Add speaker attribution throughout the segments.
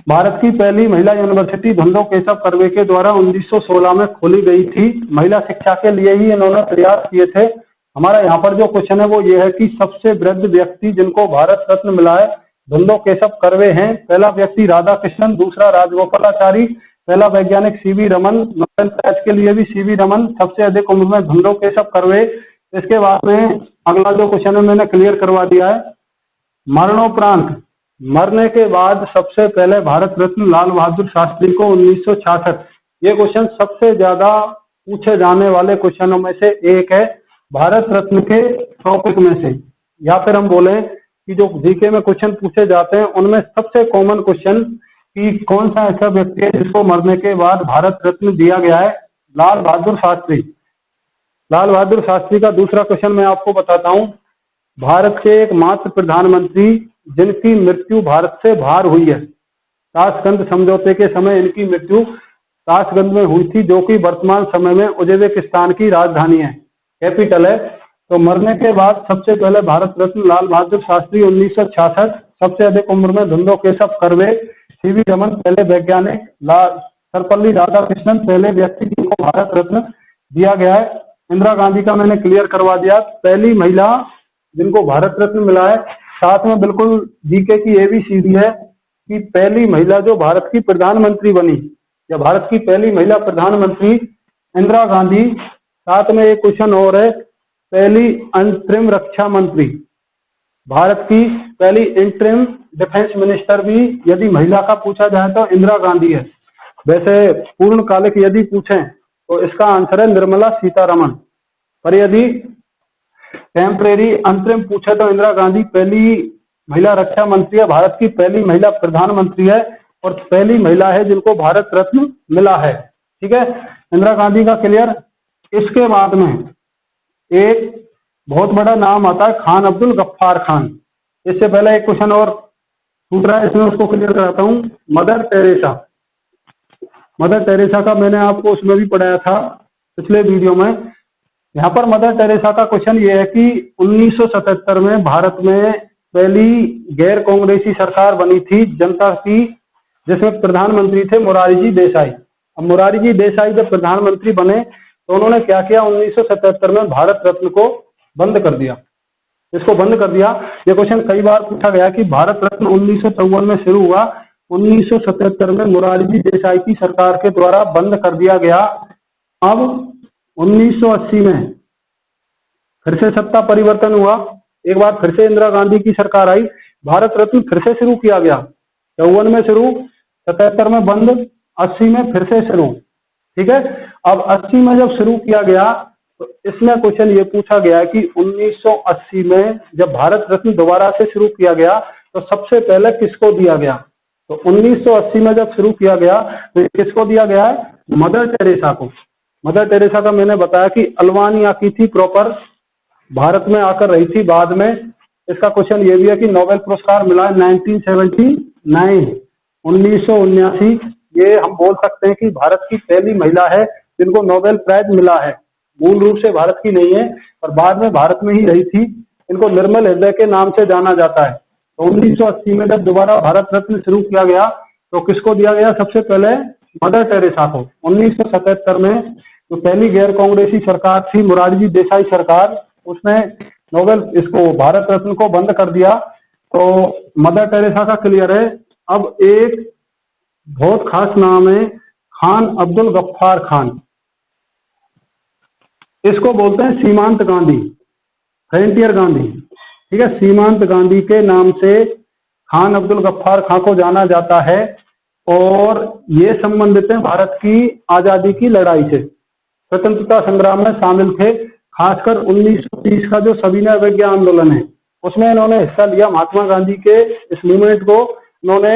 Speaker 1: भारत की पहली महिला यूनिवर्सिटी धुंधो केशव कर्वे के द्वारा 1916 में खोली गई थी। महिला शिक्षा के लिए ही इन्होंने प्रयास किए थे। हमारा यहाँ पर जो क्वेश्चन है वो ये है कि सबसे वृद्ध व्यक्ति जिनको भारत रत्न मिला है धुंधो केशव कर्वे हैं। पहला व्यक्ति राधा कृष्णन, दूसरा राजगोपालाचारी, पहला वैज्ञानिक सीवी रमन, नोबेल प्राइज के लिए भी सीवी रमन, सबसे अधिक उम्र में धुंधो केशव कर्वे। इसके बाद में अगला जो क्वेश्चन है मैंने क्लियर करवा दिया है। मरणोपरांत, मरने के बाद सबसे पहले भारत रत्न लाल बहादुर शास्त्री को 1966। ये क्वेश्चन सबसे ज्यादा पूछे जाने वाले क्वेश्चनों में से एक है भारत रत्न के टॉपिक में से, या फिर हम बोले कि जो जीके में क्वेश्चन पूछे जाते हैं उनमें सबसे कॉमन क्वेश्चन कि कौन सा ऐसा व्यक्ति है जिसको मरने के बाद भारत रत्न दिया गया है, लाल बहादुर शास्त्री। लाल बहादुर शास्त्री का दूसरा क्वेश्चन मैं आपको बताता हूं। भारत के एकमात्र प्रधानमंत्री जिनकी मृत्यु भारत से बाहर हुई है, ताशकंद समझौते के समय इनकी मृत्यु ताशकंद में हुई थी, जो कि वर्तमान समय में उज्बेकिस्तान की राजधानी है, कैपिटल है। तो मरने के बाद सबसे पहले भारत रत्न लाल बहादुर शास्त्री 1966, सबसे अधिक उम्र में धुंधो केशव कर्वे, सीवी रमन पहले वैज्ञानिक, सर्वपल्ली राधाकृष्णन पहले व्यक्ति जिनको भारत रत्न दिया गया है। इंदिरा गांधी का मैंने क्लियर करवा दिया, पहली महिला जिनको भारत रत्न मिला है। साथ में बिल्कुल जीके की एबीसीडी है कि पहली महिला जो भारत की प्रधानमंत्री बनी या भारत की पहली महिला प्रधानमंत्री इंदिरा गांधी। साथ में एक क्वेश्चन और है, पहली अंतरिम रक्षा मंत्री, भारत की पहली इंटरिम डिफेंस मिनिस्टर भी यदि महिला का पूछा जाए तो इंदिरा गांधी है। वैसे पूर्णकालिक यदि पूछें तो इसका आंसर है निर्मला सीतारमण, पर यदि टेम्परेरी अंतरिम पूछे तो इंदिरा गांधी पहली महिला रक्षा मंत्री है, भारत की पहली महिला प्रधानमंत्री है और पहली महिला है जिनको भारत रत्न मिला है। ठीक है, इंदिरा गांधी का क्लियर। इसके बाद में एक बहुत बड़ा नाम आता है खान अब्दुल गफ्फार खान। इससे पहले एक क्वेश्चन और छूट रहा है, इसमें उसको क्लियर कराता हूं। मदर टेरेसा, मदर टेरेसा का मैंने आपको उसमें भी पढ़ाया था पिछले वीडियो में। यहाँ पर मदर टेरेसा का क्वेश्चन ये है कि 1977 में भारत में पहली गैर कांग्रेसी सरकार बनी थी जनता की, जिसमें प्रधानमंत्री थे मोरारजी जी देसाई। अब मोरारजी जी देसाई जब प्रधानमंत्री बने तो उन्होंने क्या किया, 1977 में भारत रत्न को बंद कर दिया, इसको बंद कर दिया। ये क्वेश्चन कई बार पूछा गया कि भारत रत्न 1953 में शुरू हुआ, 1977 में मोरारजी देसाई की सरकार के द्वारा बंद कर दिया गया। अब 1980 में फिर से सत्ता परिवर्तन हुआ, एक बार फिर से इंदिरा गांधी की सरकार आई, भारत रत्न फिर से शुरू किया गया। 54 में शुरू, 77 में बंद, 80 में फिर से शुरू। ठीक है, अब 80 में जब शुरू किया गया तो इसमें क्वेश्चन ये पूछा गया कि 1980 में जब भारत रत्न दोबारा से शुरू किया गया तो सबसे पहले किसको दिया गया। तो 1980 में जब शुरू किया गया तो किसको दिया गया है, मदर टेरेसा को। मदर टेरेसा का मैंने बताया कि अल्बानिया की थी, प्रॉपर भारत में आकर रही थी बाद में। इसका क्वेश्चन ये भी है कि नोबेल पुरस्कार मिला 1979, 1979। ये हम बोल सकते हैं कि भारत की पहली महिला है जिनको नोबेल प्राइज मिला है। मूल रूप से भारत की नहीं है और बाद में भारत में ही रही थी। इनको निर्मल हृदय के नाम से जाना जाता है। तो 1980 में जब दोबारा भारत रत्न शुरू किया गया तो किसको दिया गया, सबसे पहले मदर टेरेसा को। 1977 में जो पहली गैर कांग्रेसी सरकार थी मोरारजी देसाई सरकार, उसने नोबेल इसको भारत रत्न को बंद कर दिया। तो मदर टेरेसा का क्लियर है। अब एक बहुत खास नाम है खान अब्दुल गफ्फार खान, इसको बोलते हैं सीमांत गांधी, फ्रंटियर गांधी। ठीक है, सीमांत गांधी के नाम से खान अब्दुल गफ्फार खान को जाना जाता है और ये संबंधित है भारत की आजादी की लड़ाई से, स्वतंत्रता संग्राम में शामिल थे। खासकर 1930 का जो सविनय अवज्ञा आंदोलन है उसमें इन्होंने हिस्सा लिया। महात्मा गांधी के इस मूवमेंट को इन्होंने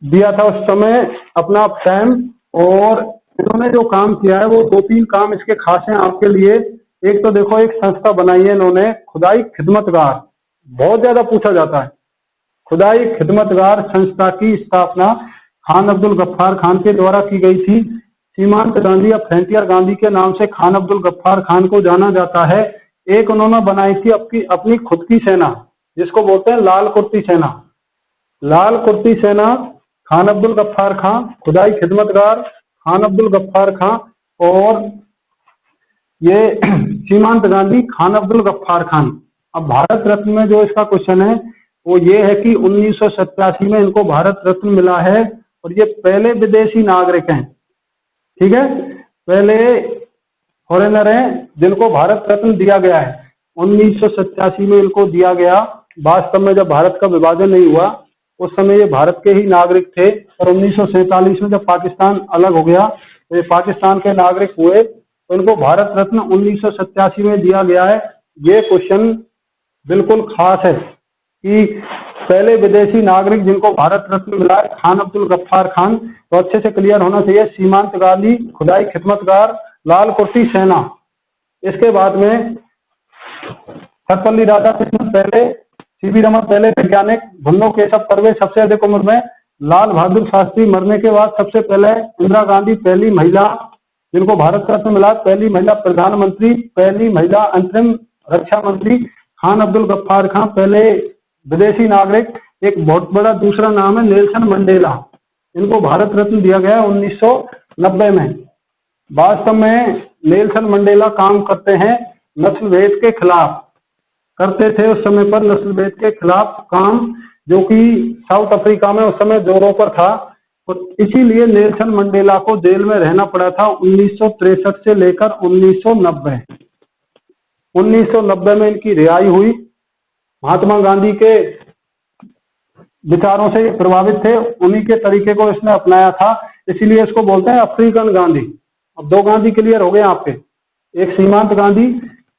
Speaker 1: दिया था उस समय अपना टाइम, और इन्होंने जो काम किया है वो 2-3 काम इसके खास हैं आपके लिए। एक तो देखो, एक संस्था बनाई है इन्होंने खुदाई खिदमतगार, बहुत ज्यादा पूछा जाता है। खुदाई खिदमतगार संस्था की स्थापना खान अब्दुल गफ्फार खान के द्वारा की गई थी। सीमांत गांधी या फ्रंटियर गांधी के नाम से खान अब्दुल गफ्फार खान को जाना जाता है। एक उन्होंने बनाई थी अपनी खुद की सेना, जिसको बोलते हैं लाल कुर्ती सेना। लाल कुर्ती सेना खान अब्दुल गफ्फार खां, खुदाई खिदमतगार खान अब्दुल गफ्फार खां, और ये सीमांत गांधी खान अब्दुल गफ्फार खान। अब भारत रत्न में जो इसका क्वेश्चन है वो ये है कि 1987 में इनको भारत रत्न मिला है और ये पहले विदेशी नागरिक हैं, ठीक है, पहले फॉरेनर हैं जिनको भारत रत्न दिया गया है। 1987 में इनको दिया गया। वास्तव में जब भारत का विभाजन नहीं हुआ उस समय ये भारत के ही नागरिक थे, और 1947 में जब पाकिस्तान अलग हो गया तो ये पाकिस्तान के नागरिक हुए, तो इनको भारत रत्न 1987 में दिया गया है। ये क्वेश्चन बिल्कुल खास है कि पहले विदेशी नागरिक जिनको भारत रत्न मिला है खान अब्दुल गफ्फार खान, तो अच्छे से क्लियर होना चाहिए। सीमांत गांधी, खुदाई खिदमतगार, लाल कुर्ती सेना। इसके बाद में सर्वपल्ली राधाकृष्णन पहले, सीवी रमन पहले वैज्ञानिक, धन्नो केशव कर्वे सबसे अधिक उम्र में, लाल बहादुर शास्त्री मरने के बाद सबसे पहले, इंदिरा गांधी पहली महिला जिनको भारत रत्न मिला, पहली महिला प्रधानमंत्री, पहली महिला अंतरिम रक्षा मंत्री, खान अब्दुल गफ्फार खान पहले विदेशी नागरिक। एक बहुत बड़ा दूसरा नाम है नेल्सन मंडेला, इनको भारत रत्न दिया गया 1990 में। वास्तव में नेल्सन मंडेला काम करते हैं नस्लभेद के खिलाफ, करते थे उस समय पर नस्लभेद के खिलाफ काम, जो कि साउथ अफ्रीका में उस समय जोरों पर था, और इसीलिए नेल्सन मंडेला को जेल में रहना पड़ा था 1963 से लेकर 1990। 1990 में इनकी रिहाई हुई। महात्मा गांधी के विचारों से प्रभावित थे, उन्हीं के तरीके को इसने अपनाया था, इसीलिए इसको बोलते हैं अफ्रीकन गांधी। अब दो गांधी क्लियर हो गए आपके, एक सीमांत गांधी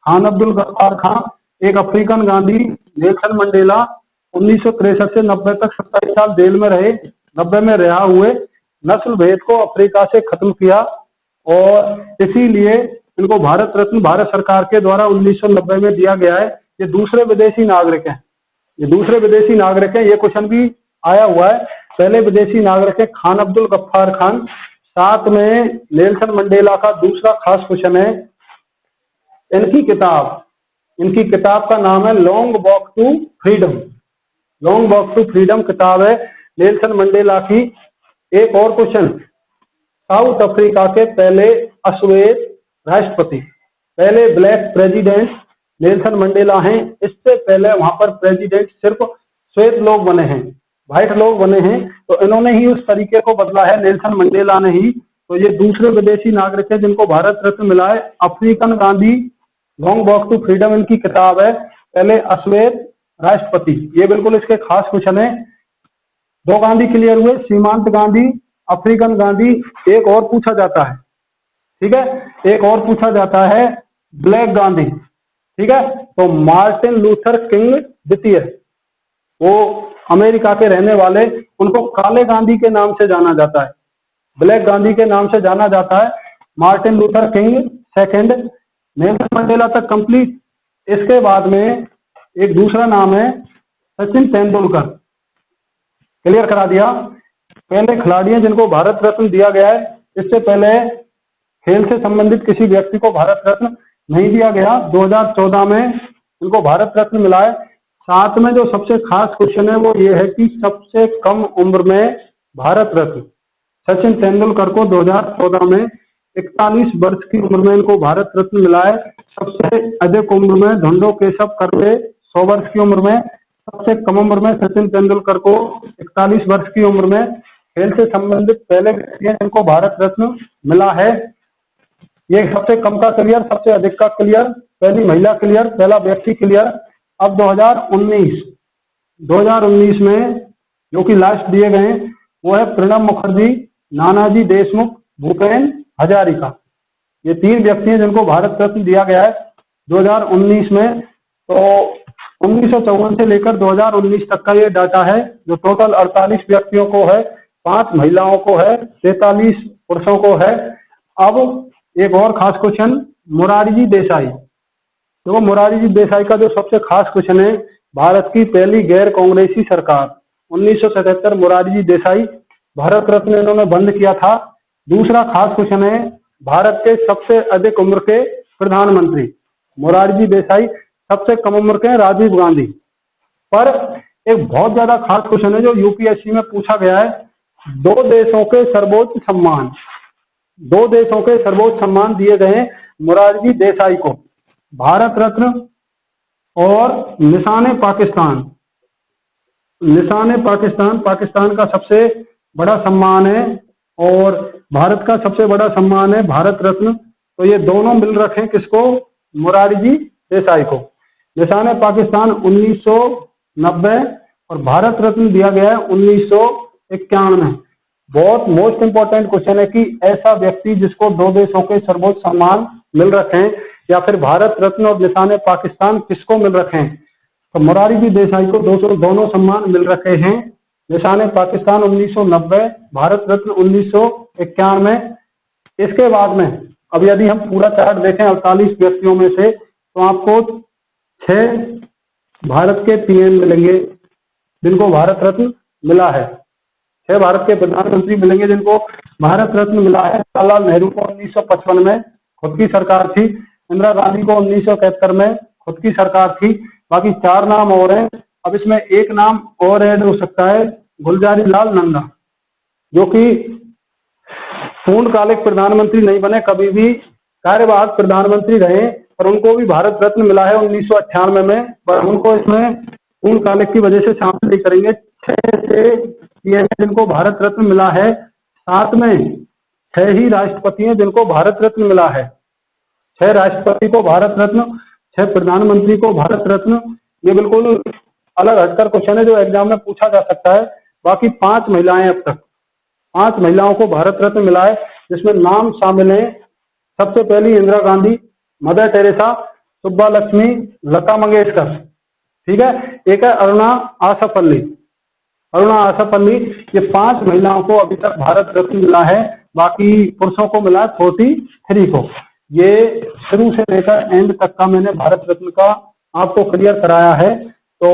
Speaker 1: खान अब्दुल गफ्फार खान, एक अफ्रीकन गांधी नेल्सन मंडेला। 1963 से 90 तक 27 साल जेल में रहे, 90 में रिहा हुए, नस्ल भेद को अफ्रीका से खत्म किया, और इसीलिए इनको भारत रत्न भारत सरकार के द्वारा 1990 में दिया गया है। ये दूसरे विदेशी नागरिक हैं, ये दूसरे विदेशी नागरिक हैं। ये क्वेश्चन भी आया हुआ है, पहले विदेशी नागरिक है खान अब्दुल गफ्फार खान। साथ में नेल्सन मंडेला का दूसरा खास क्वेश्चन है, इनकी किताब का नाम है long walk to freedom. Long walk to freedom किताब है नेल्सन मंडेला की। एक और क्वेश्चन, साउथ अफ्रीका के पहले अश्वेत राष्ट्रपति, पहले ब्लैक प्रेसिडेंट नेल्सन मंडेला हैं। इससे पहले वहां पर प्रेसिडेंट सिर्फ श्वेत लोग बने हैं, व्हाइट लोग बने हैं, तो इन्होंने ही उस तरीके को बदला है, नेल्सन मंडेला ने ही। तो ये दूसरे विदेशी नागरिक है जिनको भारत रत्न मिला है। African Gandhi, long walk to freedom इनकी किताब है, पहले अश्वेत राष्ट्रपति। ये बिल्कुल इसके खास क्वेश्चन है। दो गांधी क्लियर हुए, सीमांत गांधी, अफ्रीकन गांधी। एक और पूछा जाता है, ठीक है, एक और पूछा जाता है ब्लैक गांधी, ठीक है। तो मार्टिन लूथर किंग द्वितीय, वो अमेरिका के रहने वाले, उनको काले गांधी के नाम से जाना जाता है, ब्लैक गांधी के नाम से जाना जाता है। Martin Luther king second, Nelson Mandela तक कंप्लीट। इसके बाद में एक दूसरा नाम है सचिन तेंदुलकर, क्लियर करा दिया। पहले खिलाड़ी हैं जिनको भारत रत्न दिया गया है। इससे पहले खेल से संबंधित किसी व्यक्ति को भारत रत्न नहीं दिया गया। 2014 में इनको भारत रत्न मिला है। साथ में जो सबसे खास क्वेश्चन है वो ये है कि सबसे कम उम्र में भारत रत्न सचिन तेंदुलकर को 2014 में 41 वर्ष की उम्र में इनको भारत रत्न मिला है। सबसे अधिक उम्र में धन्नो केशव कर्वे 100 वर्ष की उम्र में, सबसे कम उम्र में सचिन तेंदुलकर को 41 वर्ष की उम्र में। खेल से संबंधित पहले व्यक्ति हैं जिनको भारत रत्न मिला है। ये सबसे कम का क्लियर, सबसे अधिक का क्लियर, पहली महिला क्लियर, पहला व्यक्ति क्लियर। अब 2019 में जो कि लास्ट दिए गए वो है प्रणब मुखर्जी, नानाजी देशमुख, भूपेन हजारिका। ये तीन व्यक्ति हैं जिनको भारत रत्न दिया गया है 2019 में। तो 1954 से लेकर 2019 तक का ये डाटा है, जो टोटल 48 व्यक्तियों को है, 5 महिलाओं को है, 43 पुरुषों को है। अब एक और खास क्वेश्चन, मोरारजी देसाई। तो मोरारजी जी देसाई का जो सबसे खास क्वेश्चन है, भारत की पहली गैर कांग्रेसी सरकार 1977, मोरारजी देसाई, भारत रत्न इन्होंने बंद किया था। दूसरा खास क्वेश्चन है, भारत के सबसे अधिक उम्र के प्रधानमंत्री मोरारजी देसाई, सबसे कम उम्र के राजीव गांधी। पर एक बहुत ज्यादा खास क्वेश्चन है जो यूपीएससी में पूछा गया है। दो देशों के सर्वोच्च सम्मान दिए गए मोरारजी देसाई को, भारत रत्न और निशान पाकिस्तान। पाकिस्तान का सबसे बड़ा सम्मान है और भारत का सबसे बड़ा सम्मान है भारत रत्न। तो ये दोनों मिल रखे हैं किसको? मोरारजी देसाई को। निशान पाकिस्तान 1990 और भारत रत्न दिया गया है 1991 में। बहुत मोस्ट इंपॉर्टेंट क्वेश्चन है कि ऐसा व्यक्ति जिसको दो देशों के सर्वोच्च सम्मान मिल रखे हैं, या फिर भारत रत्न और निशान पाकिस्तान किसको मिल रखे हैं? तो मोरारजी देसाई को दोनों सम्मान मिल रखे हैं। निशान पाकिस्तान 1990, भारत रत्न 1991 में। इसके बाद में अब यदि हम पूरा चार्ट देखें 48 व्यक्तियों में से, तो आपको 6 भारत के पीएम मिलेंगे जिनको भारत रत्न मिला है। 6 भारत के प्रधानमंत्री मिलेंगे जिनको भारत रत्न मिला है। जवाहरलाल नेहरू को 1955 में खुद की सरकार थी, इंदिरा गांधी को 1971 में खुद की सरकार थी। बाकी 4 नाम और हैं। अब इसमें एक नाम और ऐड हो सकता है, गुलजारी लाल नंदा, जो कि पूर्णकालिक प्रधानमंत्री नहीं बने, कभी भी कार्यवाहक प्रधानमंत्री रहे, पर उनको भी भारत रत्न मिला है 1998 में। पर उनको इसमें पूर्णकालिक की वजह से शामिल नहीं करेंगे। 6 से जिनको भारत रत्न मिला है, साथ में 6 ही राष्ट्रपति हैं जिनको भारत रत्न मिला है। 6 राष्ट्रपति को भारत रत्न, 6 प्रधानमंत्री को भारत रत्न। ये बिल्कुल अलग हटकर क्वेश्चन है जो एग्जाम में पूछा जा सकता है। बाकी 5 महिलाएं, अब तक 5 महिलाओं को भारत रत्न मिला है, जिसमें नाम शामिल है सबसे पहली इंदिरा गांधी, मदर टेरेसा, सुब्बा लक्ष्मी, लता मंगेशकर। ठीक है। एक है अरुणा आसफ अल्ली। ये 5 महिलाओं को अभी तक भारत रत्न मिला है। बाकी पुरुषों को मिला है 43 को। ये शुरू से लेकर एंड तक का मैंने भारत रत्न का आपको क्लियर कराया है। तो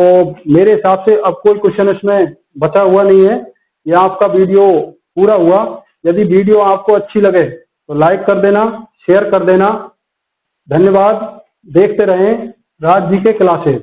Speaker 1: मेरे हिसाब से अब कोई क्वेश्चन इसमें बचा हुआ नहीं है। यह आपका वीडियो पूरा हुआ। यदि वीडियो आपको अच्छी लगे तो लाइक कर देना, शेयर कर देना। धन्यवाद। देखते रहें राज जी के क्लासेस।